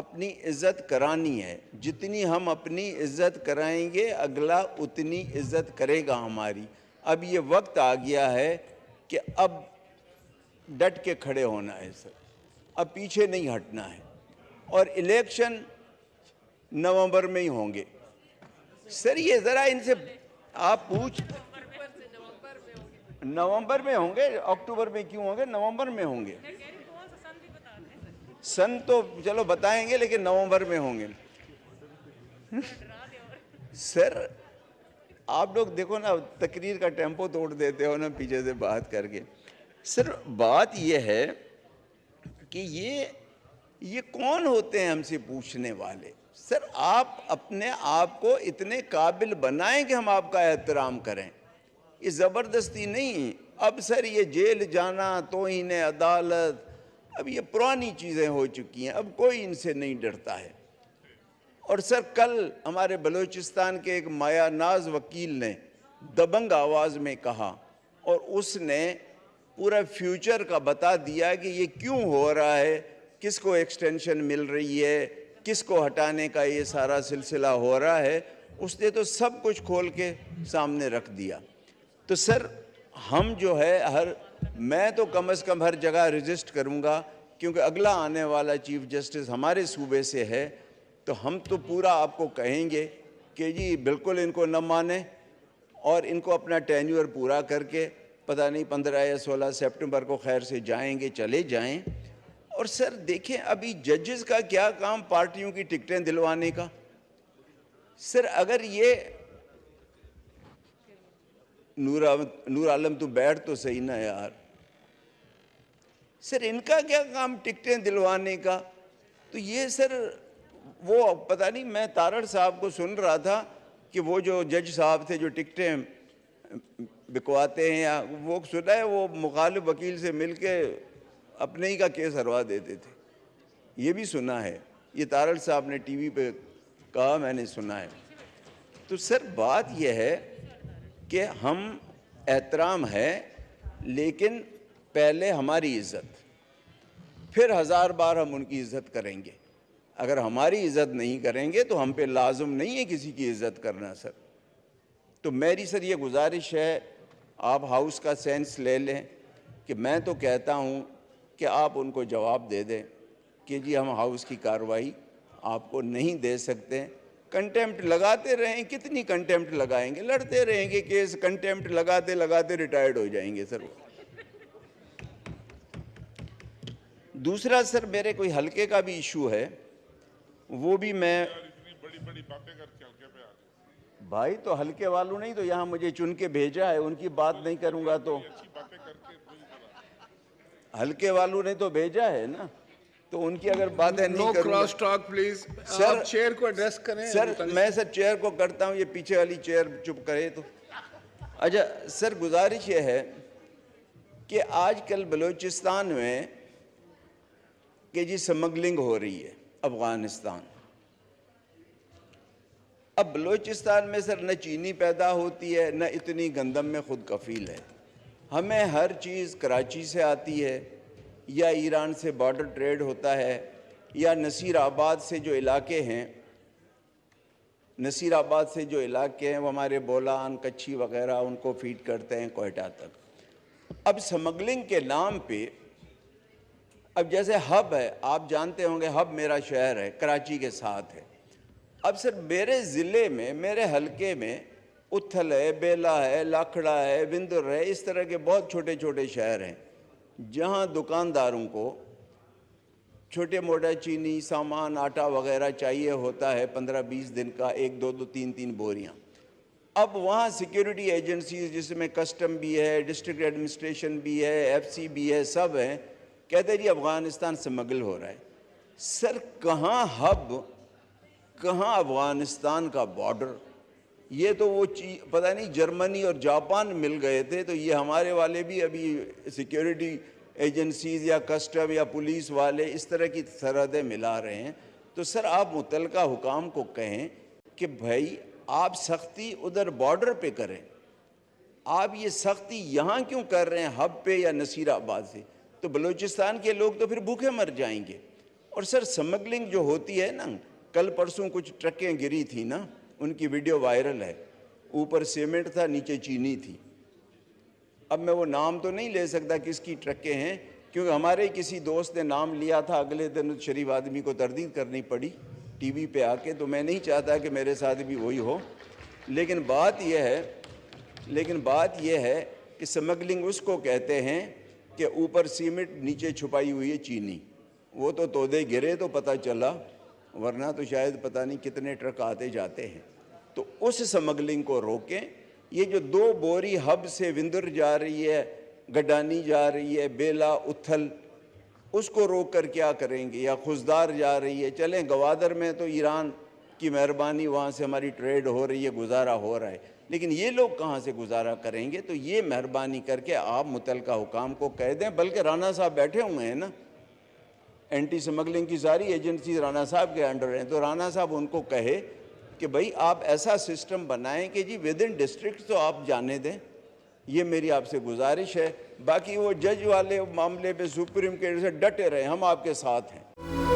اپنی عزت کرانی ہے. جتنی ہم اپنی عزت کرائیں گے اگلا اتنی عزت کرے گا ہماری. اب یہ وقت آ گیا ہے کہ اب ڈٹ کے کھڑے ہونا ہے سر, اب پیچھے نہیں ہٹنا ہے. اور الیکشن نومبر میں ہی ہوں گے. سر یہ ذرا ان سے آپ پوچھ, نومبر میں ہوں گے, اکتوبر میں کیوں ہوں گے, نومبر میں ہوں گے. سن تو چلو بتائیں گے لیکن نومبر میں ہوں گے. سر آپ لوگ دیکھو نا, تقریر کا ٹیمپو توڑ دیتے ہو نا پیچھے سے بات کر کے. سر بات یہ ہے کہ یہ کون ہوتے ہیں ہم سے پوچھنے والے. سر آپ اپنے آپ کو اتنے قابل بنائیں کہ ہم آپ کا احترام کریں. یہ زبردستی نہیں. اب سر یہ جیل جانا, توہین عدالت, اب یہ پرانی چیزیں ہو چکی ہیں, اب کوئی ان سے نہیں ڈرتا ہے. اور سر کل ہمارے بلوچستان کے ایک مایا ناز وکیل نے دبنگ آواز میں کہا, اور اس نے پورا فیوچر کا بتا دیا کہ یہ کیوں ہو رہا ہے, کس کو ایکسٹینشن مل رہی ہے, کس کو ہٹانے کا یہ سارا سلسلہ ہو رہا ہے. اس نے تو سب کچھ کھول کے سامنے رکھ دیا. تو سر ہم جو ہے میں تو کم از کم ہر جگہ رجسٹ کروں گا, کیونکہ اگلا آنے والا چیف جسٹس ہمارے صوبے سے ہے. تو ہم تو پورا آپ کو کہیں گے کہ جی بالکل ان کو نہ مانیں, اور ان کو اپنا ٹینیور پورا کر کے پتہ نہیں 15 یا 16 سپٹمبر کو خیر سے جائیں گے, چلے جائیں. اور سر دیکھیں ابھی ججز کا کیا کام پارٹیوں کی ٹکٹیں دلوانے کا. سر اگر یہ نور عالم تو بیٹھ تو صحیح نا یار. سر ان کا کیا کام ٹکٹیں دلوانے کا. تو یہ سر وہ پتہ نہیں, میں تارڑ صاحب کو سن رہا تھا کہ وہ جو جج صاحب تھے جو ٹکٹیں بکواتے ہیں, یا وہ سنا ہے وہ مخالف وکیل سے مل کے اپنے ہی کا کیس ہروا دیتے تھے. یہ بھی سنا ہے, یہ تارڑ صاحب نے ٹی وی پہ کہا, میں نے سنا ہے. تو سر بات یہ ہے کہ ہم احترام ہے, لیکن پہلے ہماری عزت, پھر 1000 بار ہم ان کی عزت کریں گے. اگر ہماری عزت نہیں کریں گے تو ہم پہ لازم نہیں ہے کسی کی عزت کرنا سر. تو میری سر یہ گزارش ہے, آپ ہاؤس کا سینس لے لیں کہ میں تو کہتا ہوں کہ آپ ان کو جواب دے دیں کہ جی ہم ہاؤس کی کارروائی آپ کو نہیں دے سکتے. کنٹیمپٹ لگاتے رہیں, کتنی کنٹیمپٹ لگائیں گے, لڑتے رہیں گے کیس, کنٹیمپٹ لگاتے لگاتے ریٹائرڈ ہو جائیں گے سر. دوسرا سر میرے کوئی حلقے کا بھی ایشو ہے, وہ بھی میں بھائی تو حلقے والوں نہیں تو یہاں مجھے چن کے بھیجا ہے, ان کی بات نہیں کروں گا تو حلقے والوں نے تو بھیجا ہے نا, تو ان کی اگر باتیں نہیں کروں گا. کراس ٹاک پلیز, سر آپ چیئر کو ایڈریس کریں. سر میں سر چیئر کو کرتا ہوں, یہ پیچھے والی چیئر چپ کرے تو. اچھا سر گزارش یہ ہے کہ آج کل بلوچستان میں کہ جی سمگلنگ ہو رہی ہے افغانستان. اب بلوچستان میں سر نہ چینی پیدا ہوتی ہے, نہ اتنی گندم میں خود کفیل ہے. ہمیں ہر چیز کراچی سے آتی ہے, یا ایران سے بارڈر ٹریڈ ہوتا ہے, یا نصیر آباد سے جو علاقے ہیں, وہ ہمارے بولان, کچھی وغیرہ ان کو فیڈ کرتے ہیں کوئٹہ تک. اب سمگلنگ کے نام پہ, اب جیسے ہب ہے, آپ جانتے ہوں گے ہب میرا شہر ہے, کراچی کے ساتھ ہے. اب سر میرے ضلع میں, میرے حلقے میں اتھل ہے, بیلا ہے, لاکھڑا ہے, وندر ہے, اس طرح کے بہت چھوٹے چھوٹے شہر ہیں جہاں دکانداروں کو چھوٹے موٹا چینی سامان, آٹا وغیرہ چاہیے ہوتا ہے 15-20 دن کا, 1-2 3 بوریاں. اب وہاں سیکیورٹی ایجنسیز جس میں کسٹم بھی ہے, ڈسٹرکٹ ایڈمنسٹریشن بھی ہے, ایف سی بھی ہے, سب ہیں, کہتے ہیں جی افغانستان سمگل ہو رہا ہے. سر کہاں ہب, کہاں افغانستان کا بارڈر. یہ تو وہ پتہ نہیں جرمنی اور جاپان مل گئے تھے, تو یہ ہمارے والے بھی ابھی سیکیورٹی ایجنسیز یا کسٹم یا پولیس والے اس طرح کی سرحدیں ملا رہے ہیں. تو سر آپ متعلقہ حکام کو کہیں کہ بھائی آپ سختی ادھر بارڈر پہ کریں, آپ یہ سختی یہاں کیوں کر رہے ہیں ہب پہ یا نصیر آباد سے. تو بلوچستان کے لوگ تو پھر بھوکے مر جائیں گے. اور سر سمگلنگ جو ہوتی ہے نا, کل پرسوں کچھ ٹرکیں گری تھی نا, ان کی ویڈیو وائرل ہے, اوپر سیمنٹ تھا نیچے چینی تھی. اب میں وہ نام تو نہیں لے سکتا کس کی ٹرکیں ہیں, کیونکہ ہمارے کسی دوست نے نام لیا تھا, اگلے دن اس شریف آدمی کو تردید کرنی پڑی ٹی وی پہ آ کے, تو میں نہیں چاہتا کہ میرے ساتھ بھی وہی ہو. لیکن بات یہ ہے کہ سمگلنگ اس کو کہتے ہیں کہ اوپر سیمنٹ نیچے چھپائی ہوئی ہے چینی. وہ تو تودے گرے تو پتہ چلا, ورنہ تو شاید پتہ نہیں کتنے ٹرک آتے جاتے ہیں. تو اس سمگلنگ کو روکیں. یہ جو 2 بوری ہب سے وندر جا رہی ہے, گڈانی جا رہی ہے, بیلا اتھل, اس کو روک کر کیا کریں گے؟ یا خزدار جا رہی ہے, چلیں گوادر میں تو ایران کی مہربانی, وہاں سے ہماری ٹریڈ ہو رہی ہے, گزارا ہو رہا ہے, لیکن یہ لوگ کہاں سے گزارا کریں گے؟ تو یہ مہربانی کر کے آپ متعلقہ حکام کو کہہ دیں. بلکہ رانا صاحب بیٹھے ہوئے ہیں نا, اینٹی سمگلنگ کی ساری ایجنسی رانا صاحب کے انڈر ہیں, تو رانا صاحب ان کو کہے کہ بھئی آپ ایسا سسٹم بنائیں کہ جی ود ان ڈسٹرکٹ تو آپ جانے دیں. یہ میری آپ سے گزارش ہے. باقی وہ جج والے معاملے پہ سپریم کورٹ سے ڈٹے رہے, ہم آپ کے ساتھ ہیں.